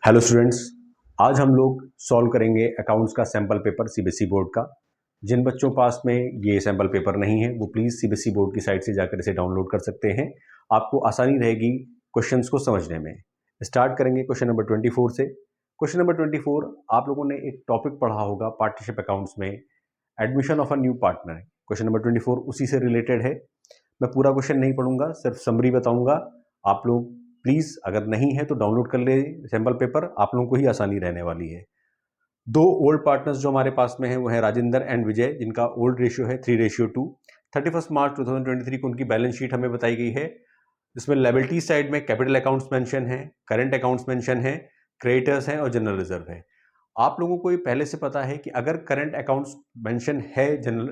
Hello students, आज हम लोग सॉल्व करेंगे अकाउंट्स का सैम्पल पेपर सीबीएसई बोर्ड का। जिन बच्चों पास में ये सैम्पल पेपर नहीं है वो प्लीज़ सीबीएसई बोर्ड की साइट से जाकर इसे डाउनलोड कर सकते हैं। आपको आसानी रहेगी क्वेश्चंस को समझने में। स्टार्ट करेंगे क्वेश्चन नंबर 24 से। क्वेश्चन नंबर 24, आप लोगों ने एक टॉपिक पढ़ा होगा पार्टनरशिप अकाउंट्स में, admission of a new partner. Question number 24 उसी से रिलेटेड है। मैं पूरा क्वेश्चन नहीं पढ़ूंगा, सिर्फ समरी बताऊंगा। आप लोग प्लीज अगर नहीं है तो डाउनलोड कर ले सैम्पल पेपर, आप लोगों को ही आसानी रहने वाली है। दो ओल्ड पार्टनर्स जो हमारे पास में है वो है राजेंद्र एंड विजय, जिनका ओल्ड रेशियो है 3:2। 31 मार्च 2023 को उनकी बैलेंस शीट हमें बताई गई है, जिसमें लायबिलिटी साइड में कैपिटल अकाउंट्स मेंशन है, करंट अकाउंट्स मेंशन है, क्रेडिटर्स हैं और जनरल रिजर्व है। आप लोगों को ये पहले से पता है कि अगर करंट अकाउंट्स मेंशन है जनरल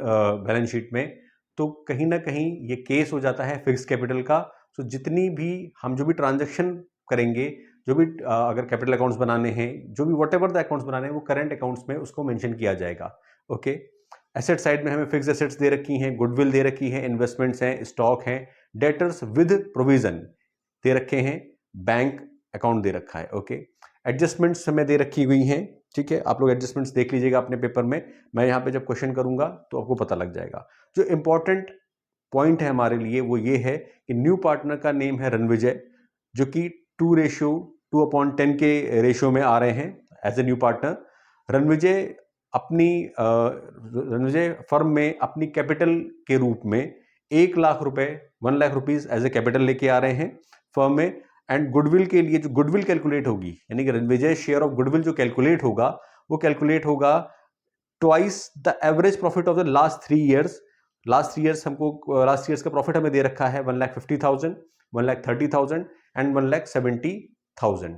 बैलेंस शीट में तो कहीं ना कहीं ये केस हो जाता है फिक्स कैपिटल का। तो जितनी भी हम जो भी ट्रांजैक्शन करेंगे, जो भी अगर कैपिटल अकाउंट्स बनाने हैं, जो भी वट एवर द अकाउंट्स बनाने हैं, वो करंट अकाउंट्स में उसको मेंशन किया जाएगा। ओके। एसेट साइड में हमें फिक्स एसेट्स दे रखी हैं, गुडविल दे रखी है, इन्वेस्टमेंट्स हैं, स्टॉक हैं, डेटर्स विद प्रोविजन दे रखे हैं, बैंक अकाउंट दे रखा है। ओके। एडजस्टमेंट्स हमें दे रखी हुई हैं। ठीक है, आप लोग एडजस्टमेंट्स देख लीजिएगा अपने पेपर में। मैं यहाँ पे जब क्वेश्चन करूंगा तो आपको पता लग जाएगा। जो इंपॉर्टेंट पॉइंट है हमारे लिए वो ये है कि न्यू पार्टनर का नेम है रणविजय, जो कि 2:2/10 के रेशियो में आ रहे हैं as a new partner. Ranvijay Ranvijay firm में अपनी कैपिटल के रूप में 1 lakh rupees as a capital लेके आ रहे हैं फर्म में। एंड गुडविल के लिए जो गुडविल कैलकुलेट होगी, यानी कि रणविजय शेयर ऑफ गुडविल जो कैलकुलेट होगा वो कैलकुलेट होगा twice the average profit of the last 3 years. Last years का प्रॉफिट हमें दे रखा है 1,50,000, 1,30,000 एंड 1,70,000।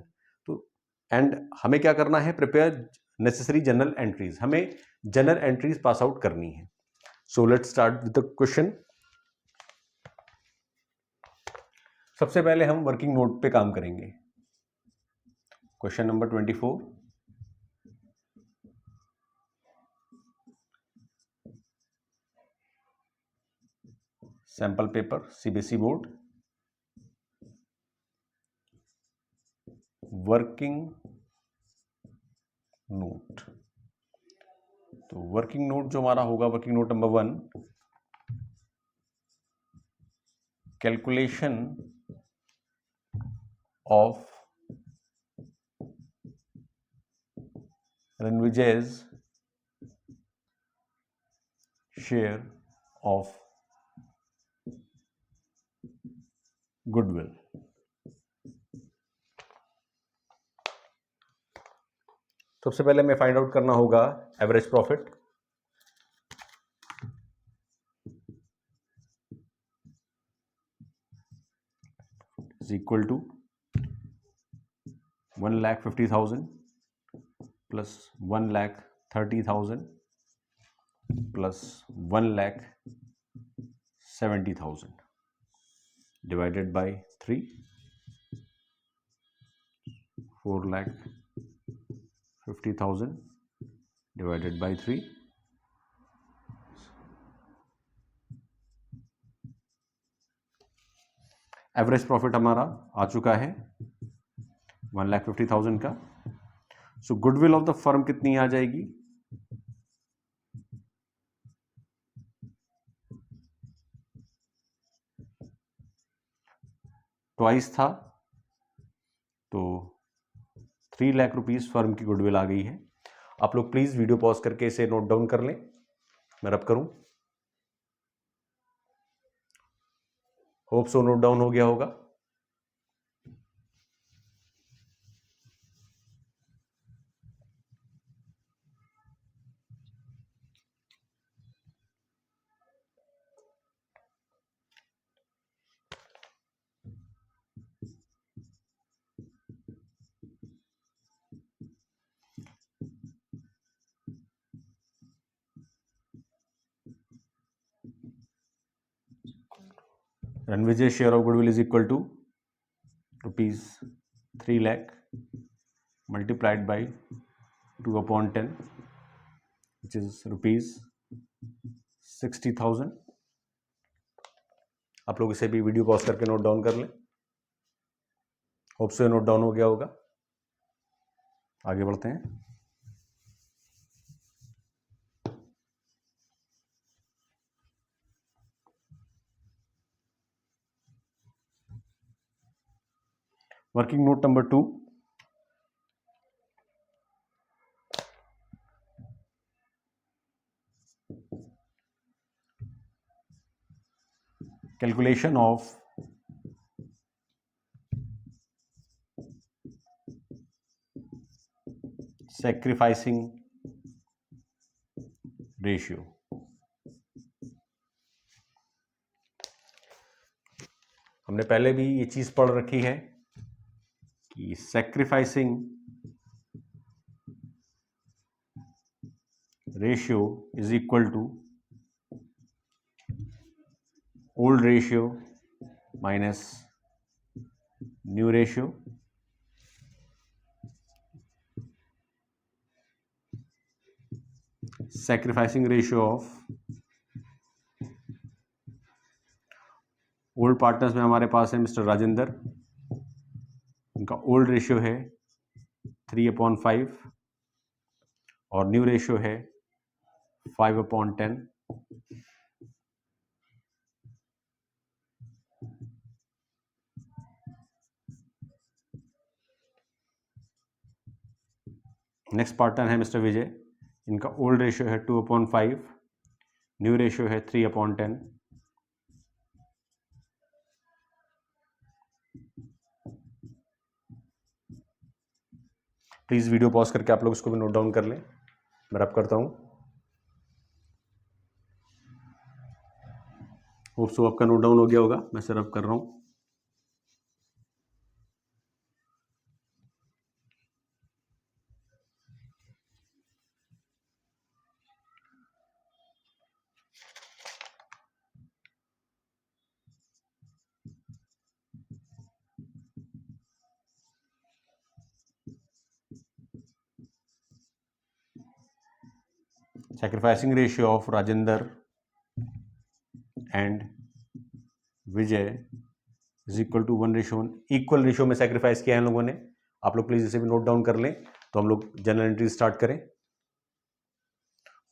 तो एंड हमें क्या करना है, प्रिपेयर नेसेसरी जनरल एंट्रीज, हमें जनरल एंट्रीज पास आउट करनी है। So let's start with the question. सबसे पहले हम वर्किंग नोट पे काम करेंगे। Question number 24, sample paper CBSE board, working note. तो वर्किंग नोट जो हमारा होगा, working note number 1, calculation of Ranvijay's share of goodwill. सबसे पहले हमें फाइंड आउट करना होगा average profit. Is equal to 1,50,000 plus 1,30,000 plus 1,70,000 divided by 3, 4,50,000 divided by 3। Average profit हमारा आ चुका है 1,50,000 का। सो गुडविल ऑफ द फर्म कितनी आ जाएगी, ट्वाइस था तो 3 लाख रुपीज फर्म की गुडविल आ गई है। आप लोग प्लीज वीडियो पॉज करके इसे नोट डाउन कर लें, मैं रब करूं। होप सो नोट डाउन हो गया होगा। Ranvijay share of goodwill is equal to ₹3 lakh multiplied by 2/10, which is ₹60,000। आप लोग इसे भी वीडियो पॉज करके नोट डाउन कर लें। होप सो नोट डाउन हो गया होगा। आगे बढ़ते हैं। Working note number 2, calculation of sacrificing ratio. हमने पहले भी ये चीज पढ़ रखी है कि sacrificing ratio is equal to old ratio minus new ratio. Sacrificing ratio of old partners में हमारे पास है मिस्टर राजेंद्र, उनका ओल्ड रेशियो है 3/5 और न्यू रेशियो है 5/10। नेक्स्ट पार्टनर है मिस्टर विजय, इनका ओल्ड रेशियो है 2/5, न्यू रेशियो है 3/10। प्लीज वीडियो पॉज करके आप लोग इसको भी नोट डाउन कर लें, मैं रब करता हूं। होप सो आपका नोट डाउन हो गया होगा, मैं से रब कर रहा हूं। Sacrificing ratio of Rajendra and Vijay is equal to 1:1। इक्वल रेशियो में सैक्रिफाइस किया है हम लोगों ने। आप लोग प्लीज इसे भी नोट डाउन कर लें तो हम लोग जनरल एंट्री स्टार्ट करें।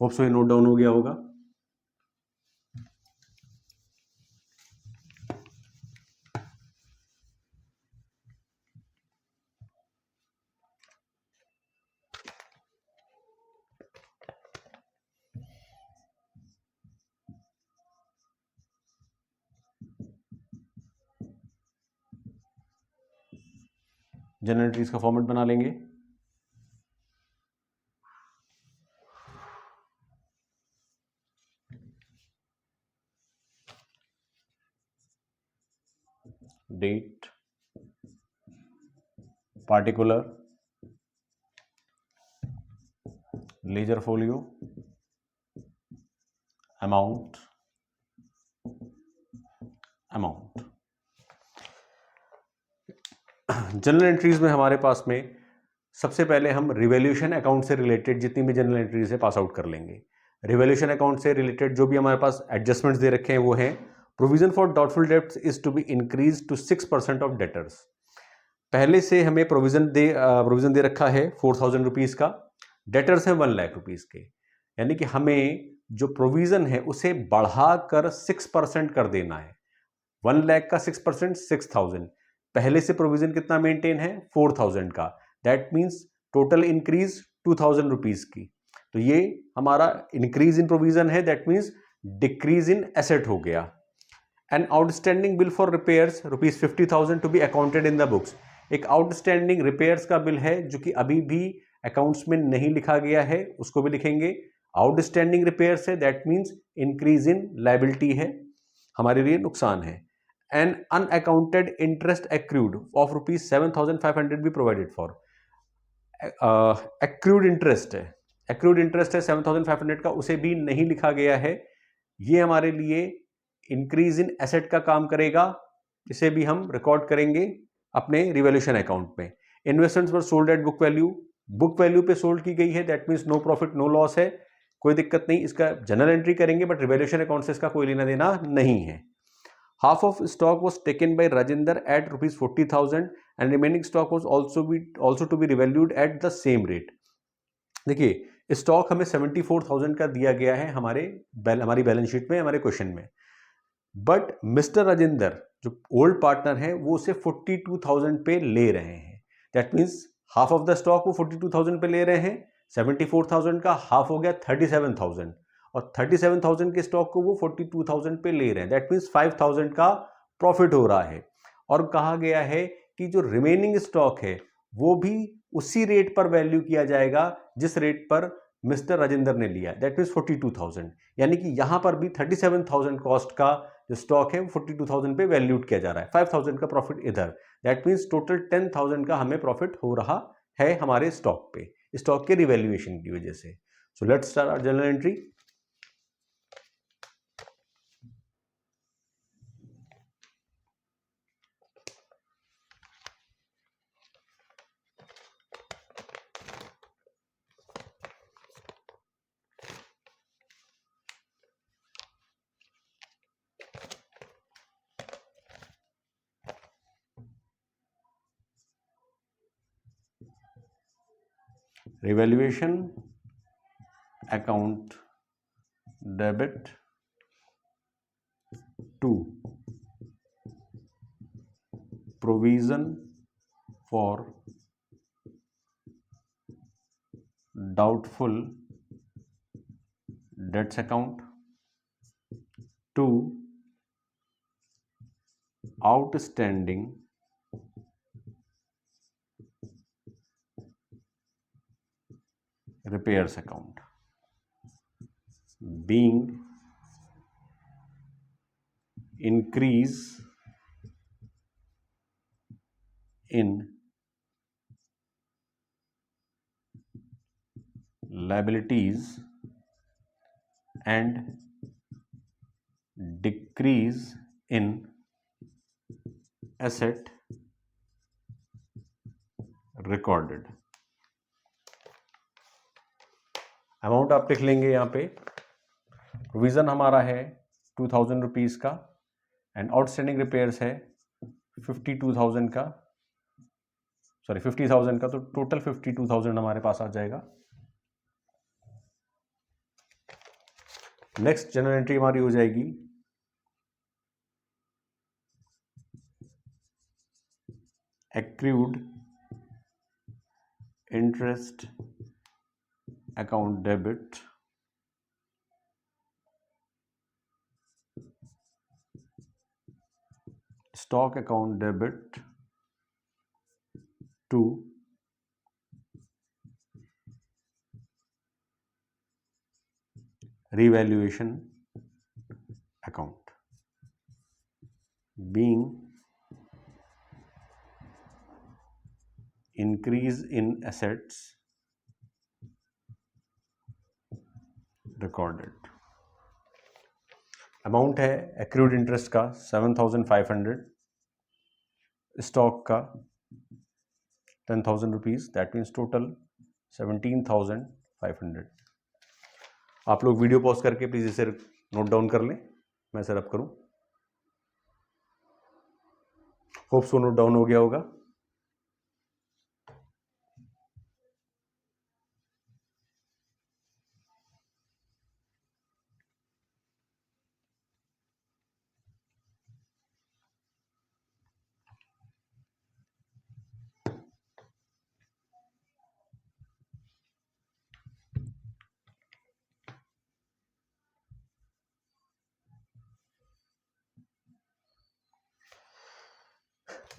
होप सो ये नोट डाउन हो गया होगा। जनरल एंट्रीज का फॉर्मेट बना लेंगे। Date, particular, ledger folio, amount, amount. Journal entries में हमारे पास में सबसे पहले हम रिवैल्यूएशन अकाउंट से रिलेटेड जितनी भी जनरल एंट्रीज है पास आउट कर लेंगे। रिवैल्यूएशन अकाउंट से रिलेटेड जो भी हमारे पास एडजस्टमेंट्स दे रखे हैं वो हैं, provision for doubtful debts is to be increase to 6% of debtors. पहले से हमें प्रोविजन दे रखा है 4,000 रुपीज का, डेटर्स है 1 लाख रुपीज के, यानी कि हमें जो प्रोविजन है उसे बढ़ाकर 6% कर देना है। 1 लाख का 6% 6,000। पहले से प्रोविजन कितना मेंटेन है 4,000 का, that means total increase 2,000 rupees की। तो ये हमारा इंक्रीज इन प्रोविजन है, that means decrease in asset हो गया। An outstanding bill for repairs ₹50,000 to be accounted in the books. एक आउटस्टैंडिंग रिपेयर्स का बिल है जो कि अभी भी अकाउंट्स में नहीं लिखा गया है, उसको भी लिखेंगे। आउटस्टैंडिंग रिपेयर्स है, that means increase in liability है, हमारे लिए नुकसान है। An unaccounted interest accrued of ₹7,500 भी प्रोवाइडेड फॉर। एक्रूड इंटरेस्ट है, एक्रूड इंटरेस्ट है 7,500 का, उसे भी नहीं लिखा गया है। ये हमारे लिए इंक्रीज इन एसेट का काम करेगा, इसे भी हम रिकॉर्ड करेंगे अपने रिवैल्यूएशन अकाउंट में। Investments were sold at book value, book value पे सोल्ड की गई है, दैट मीन्स नो प्रॉफिट नो लॉस है, कोई दिक्कत नहीं, इसका जनरल एंट्री करेंगे बट रिवैल्यूएशन अकाउंट से इसका कोई लेना देना नहीं है। half of stock was taken by Rajinder at rupees 40,000 and remaining stock was also to be revalued at the same rate. देखिए स्टॉक हमें 74,000 का दिया गया है हमारी बैलेंस शीट में, हमारे क्वेश्चन में, बट मिस्टर राजेंद्र जो ओल्ड पार्टनर है वो उसे 42,000 पे ले रहे हैं. That means half of the stock वो 42,000 पे ले रहे हैं. 74,000 का हाफ हो गया 37,000 और 37,000 के स्टॉक को वो 42,000 पे ले रहे हैं. दैट मीन्स 5,000 का प्रॉफिट हो रहा है. और कहा गया है कि जो रिमेनिंग स्टॉक है वो भी उसी रेट पर वैल्यू किया जाएगा जिस रेट पर मिस्टर राजेंद्र ने लिया. That means 42,000. यानी कि यहां पर भी 37,000 कॉस्ट का जो स्टॉक है वो 42,000 पे वैल्यूड किया जा रहा है. 5,000 का प्रॉफिट इधर. दैट मीन्स टोटल 10,000 का हमें प्रॉफिट हो रहा है हमारे स्टॉक पे, स्टॉक के रिवैल्यूएशन की वजह से. So let's start our journal entry. Revaluation account debit to provision for doubtful debts account to outstanding repairs account being increase in liabilities and decrease in asset recorded. Amount आप लिख लेंगे यहाँ पे. Provision हमारा है 2,000 रुपीज का and outstanding repairs है 52,000 का, सॉरी 50,000 का, तो टोटल 52,000 हमारे पास आ जाएगा. नेक्स्ट जनरल एंट्री हमारी हो जाएगी accrued interest account debit stock account debit to revaluation account being increase in assets recorded. Amount है एक्रूड इंटरेस्ट का 7,500, स्टॉक का 10,000 रुपीज. That means total 17,500. आप लोग वीडियो पॉज करके प्लीज इसे नोट डाउन कर लें, मैं सेटअप करूं. होप सो नोट डाउन हो गया होगा.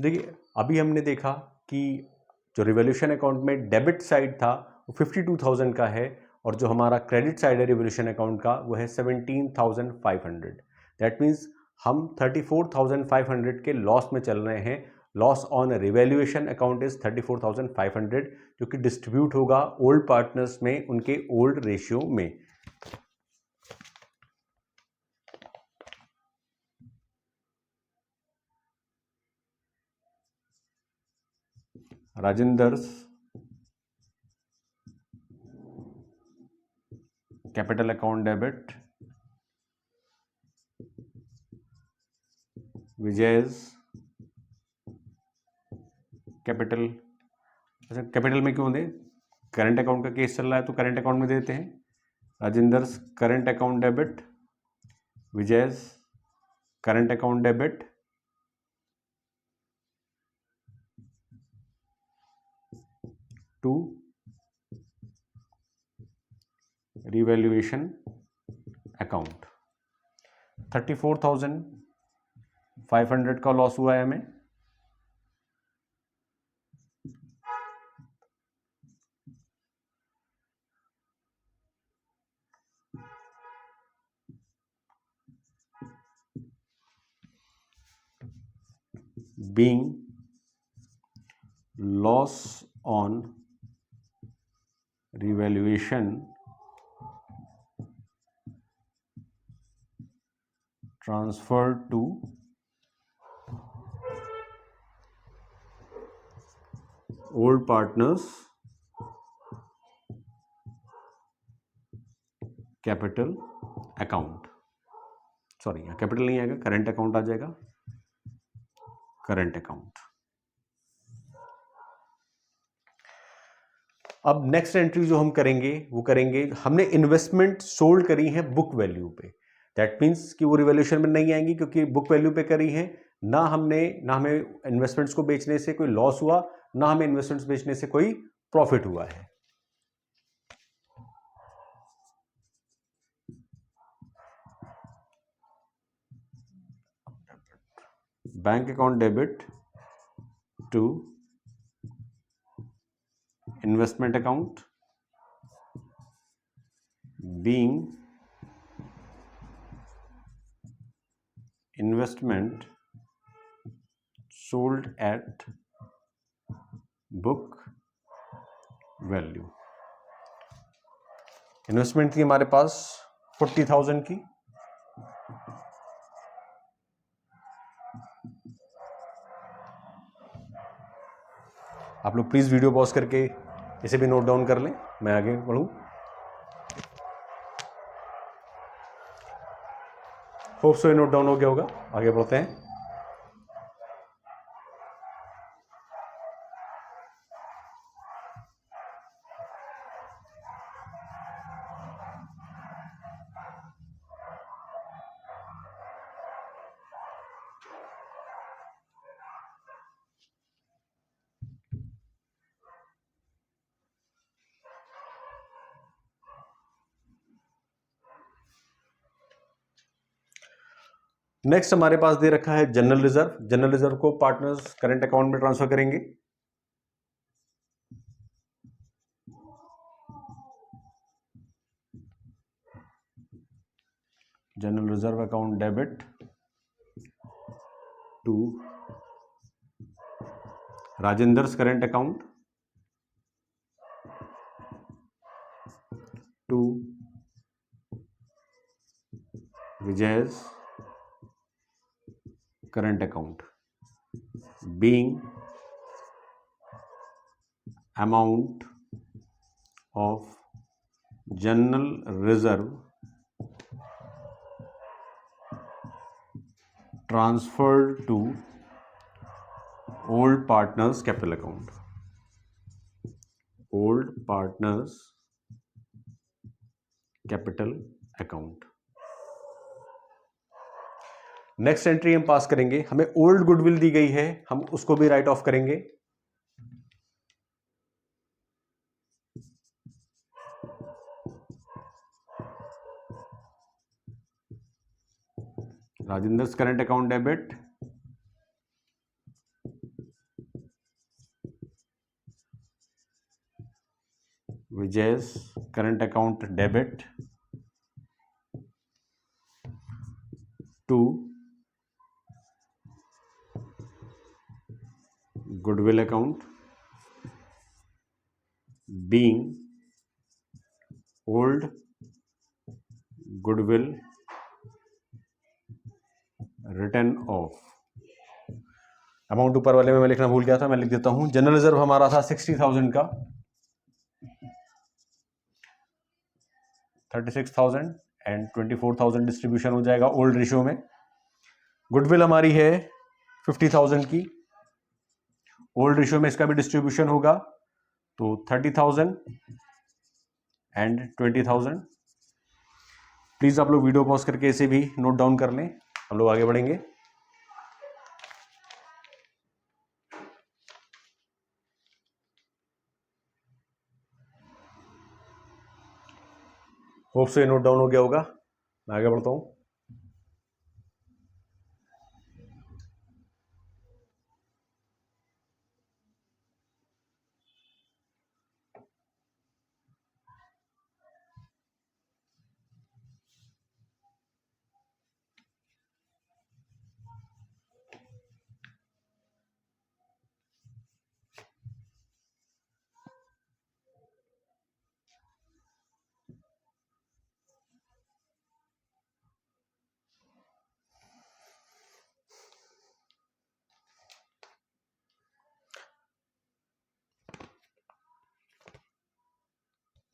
देखिए अभी हमने देखा कि जो रिवॉल्यूशन अकाउंट में डेबिट साइड था वो 52,000 का है और जो हमारा क्रेडिट साइड है रिवॉल्यूशन अकाउंट का वो है 17,500. दैट मीन्स हम 34,500 के लॉस में चल रहे हैं. Loss on revaluation account is 34,500 जो कि डिस्ट्रीब्यूट होगा ओल्ड पार्टनर्स में उनके ओल्ड रेशियो में. Rajendra's capital account debit Vijay's capital. अच्छा, कैपिटल में क्यों दें? करंट अकाउंट का केस चल रहा है तो करंट अकाउंट में देते हैं। Rajendra's current account debit, Vijay's current account debit, to revaluation account. 34,500 का लॉस हुआ है हमें। being loss on revaluation transferred to old partners capital account. Sorry, यहाँ कैपिटल नहीं आएगा, करंट अकाउंट आ जाएगा, करंट अकाउंट। अब नेक्स्ट एंट्री जो हम करेंगे वो करेंगे, हमने इन्वेस्टमेंट सोल्ड करी है बुक वैल्यू पे। दैट मीन्स कि वो रिवैल्यूएशन में नहीं आएंगी क्योंकि बुक वैल्यू पे करी है। ना हमें इन्वेस्टमेंट्स को बेचने से कोई लॉस हुआ, ना हमें इन्वेस्टमेंट्स बेचने से कोई प्रॉफिट हुआ है। Bank account debit to investment account being investment sold at book value। Investment थी हमारे पास 40,000 की, आप लोग प्लीज वीडियो पॉज करके इसे भी नोट डाउन कर लें, मैं आगे बढ़ूं। होप सो ये नोट डाउन हो गया होगा, आगे बढ़ते हैं। नेक्स्ट हमारे पास दे रखा है जनरल रिजर्व। जनरल रिजर्व को पार्टनर्स करंट अकाउंट में ट्रांसफर करेंगे। General reserve account debit to Rajendra's current account to Vijay's current account being amount of general reserve transferred to old partners capital account। old partners capital account। Next entry हम पास करेंगे, हमें old goodwill दी गई है, हम उसको भी राइट ऑफ करेंगे। Rajendra's current account debit Vijay's current account debit to goodwill account being old goodwill written off। Amount ऊपर वाले में मैं लिखना भूल गया था, मैं लिख देता हूं। जनरल रिजर्व हमारा था 60,000 का, 36,000 एंड 24,000 डिस्ट्रीब्यूशन हो जाएगा ओल्ड रेशियो में। गुडविल हमारी है 50,000 की। ओल्ड रेशियो में इसका भी डिस्ट्रीब्यूशन होगा, तो 30,000 एंड 20,000। प्लीज आप लोग वीडियो पॉज करके इसे भी नोट डाउन कर लें, हम लोग आगे बढ़ेंगे। होप से नोट डाउन हो गया होगा, मैं आगे बढ़ता हूं।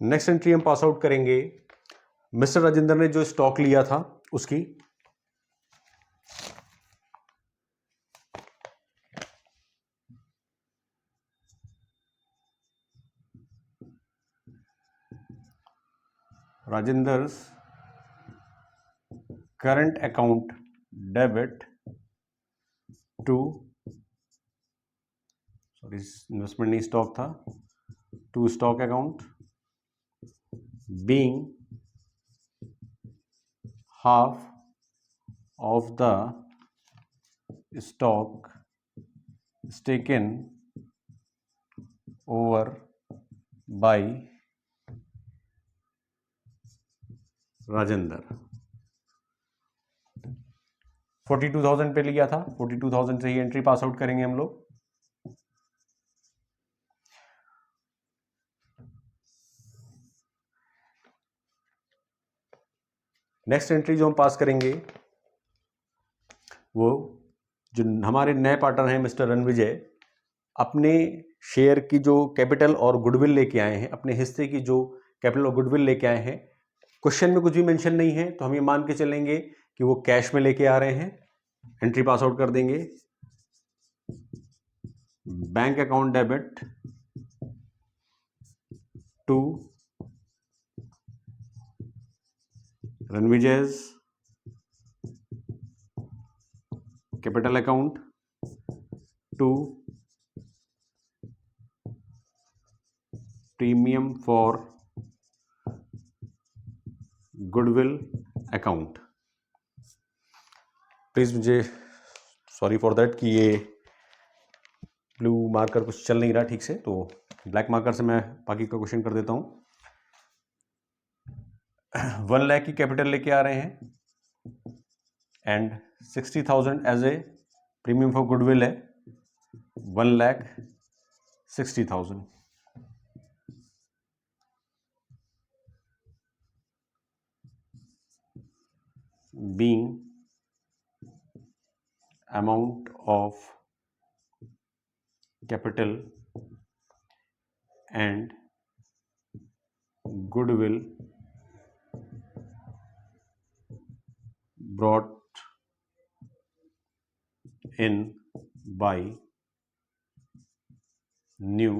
नेक्स्ट एंट्री हम पास आउट करेंगे मिस्टर राजेंद्र ने जो स्टॉक लिया था उसकी। Rajendra's current account debit to, sorry investment नहीं स्टॉक था, to stock account being half of the stock is taken over by Rajendra. 42,000 पे लिया था, 42,000 से ही एंट्री पास आउट करेंगे हम लोग। नेक्स्ट एंट्री जो हम पास करेंगे वो जो हमारे नए पार्टनर हैं मिस्टर रणविजय, अपने शेयर की जो कैपिटल और गुडविल लेके आए हैं, अपने हिस्से की जो कैपिटल और गुडविल लेके आए हैं, क्वेश्चन में कुछ भी मेंशन नहीं है तो हम ये मान के चलेंगे कि वो कैश में लेके आ रहे हैं। एंट्री पास आउट कर देंगे, bank account debit to Ranvijay's capital account to premium for goodwill account. Please मुझे सॉरी फॉर दैट कि ये ब्लू मार्कर कुछ चल नहीं रहा ठीक से, तो ब्लैक मार्कर से मैं बाकी का क्वेश्चन कर देता हूं। 1 लाख की कैपिटल लेके आ रहे हैं and 60,000 as a premium for goodwill है, 1,60,000 being amount of capital and goodwill brought in by new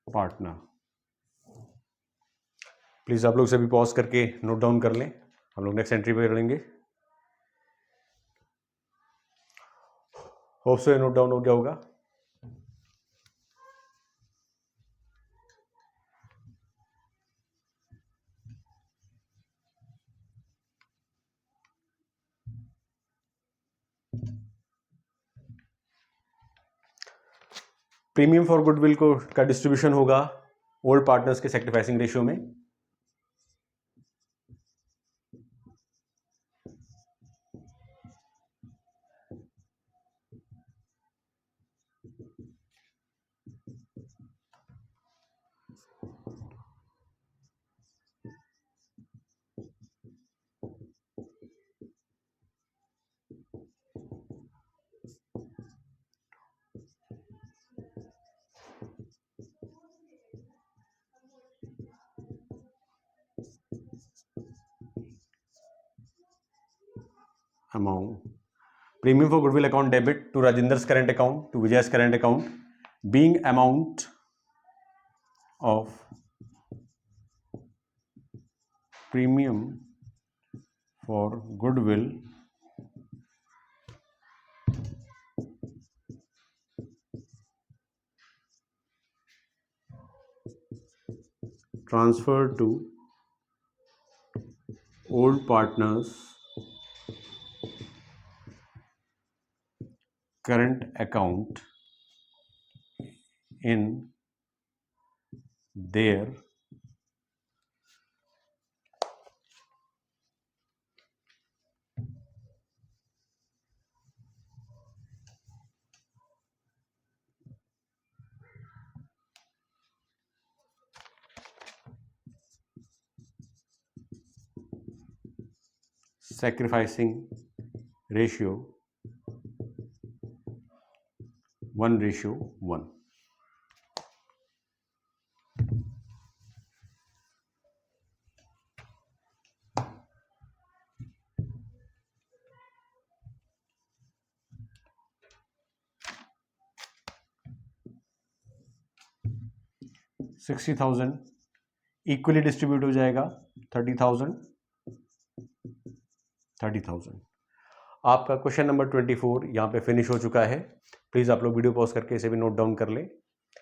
partner। Please आप लोग सभी पॉज करके नोट डाउन कर लें, हम लोग नेक्स्ट एंट्री पे करेंगे। होप से नोट डाउन हो गया होगा। प्रीमियम फॉर गुडविल को का डिस्ट्रीब्यूशन होगा ओल्ड पार्टनर्स के सैक्रिफाइसिंग रेशियो में। amount. Premium for goodwill account debit to Rajendra's current account to Vijay's current account being amount of premium for goodwill transferred to old partners current account in their sacrificing ratio 1:1. $60,000 equally distribute हो जाएगा 30,000 30,000। आपका question number 24 यहाँ पे finish हो चुका है। Please आप लोग वीडियो पॉज करके इसे भी नोट डाउन कर लें।